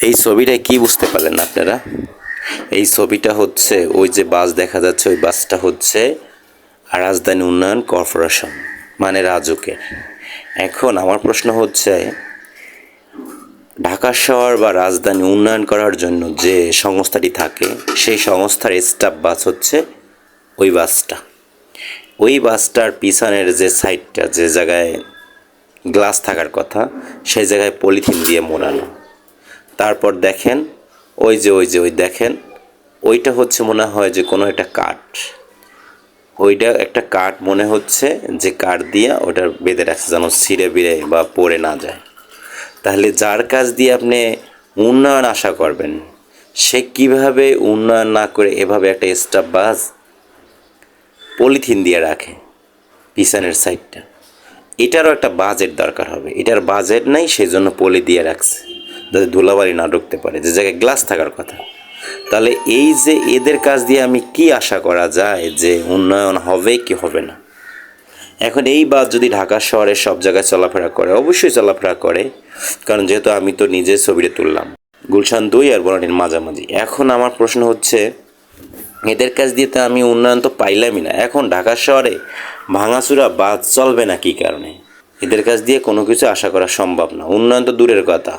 এই ছবিটা কি বুঝতে পারলেন আপনারা? এই ছবিটা হচ্ছে ওই যে বাস দেখা যাচ্ছে, ওই বাসটা হচ্ছে রাজধানী উন্নয়ন কর্পোরেশন, মানে রাজুকের। এখন আমার প্রশ্ন হচ্ছে, ঢাকা শহর বা রাজধানী উন্নয়ন করার জন্য যে সংস্থাটি থাকে, সেই সংস্থার স্টাফ বাস হচ্ছে ওই বাসটা। ওই বাসটার পিছনের যে সাইডটা, যে জায়গায় গ্লাস থাকার কথা, সেই জায়গায় পলিথিন দিয়ে মোড়ানো। তারপর দেখেন ওই দেখেন, ওইটা হচ্ছে মনে হয় যে কোনো একটা কাঠ, ওইটা একটা কাঠ মনে হচ্ছে, যে কাঠ দিয়া ওটা বেঁধে রাখছে যেন ছিঁড়ে বিড়ে বা পড়ে না যায়। তাহলে যার কাছ দিয়ে আপনি উন্নয়ন আশা করবেন, সে কিভাবে উন্নয়ন না করে এভাবে একটা স্টাফ বাস পলিথিন দিয়ে রাখে পিছনের সাইডটা? এটারও একটা বাজেট দরকার হবে, এটার বাজেট নাই, সেই জন্য পলি দিয়ে রাখছে যাতে ধুলাবালি না ঢুকতে পারে, যে জায়গায় গ্লাস থাকার কথা। তাহলে এই যে এদের কাজ দিয়ে আমি কি আশা করা যায় যে উন্নয়ন হবে কি হবে না? এখন এই বাস যদি ঢাকা শহরের সব জায়গায় চলাফেরা করে, অবশ্যই চলাফেরা করে, কারণ যেহেতু আমি তো নিজে ছবিটা তুললাম গুলশান 2 আর বনানীর মাঝামাঝি। এখন আমার প্রশ্ন হচ্ছে, এদের কাছ দিয়ে তো আমি উন্নয়ন তো পাইলামই না। এখন ঢাকা শহরে ভাঙাচুরা বাস চলবে না কি কারণে? এদের কাছ দিয়ে কোনো কিছু আশা করা সম্ভব না, উন্নয়ন তো দূরের কথা।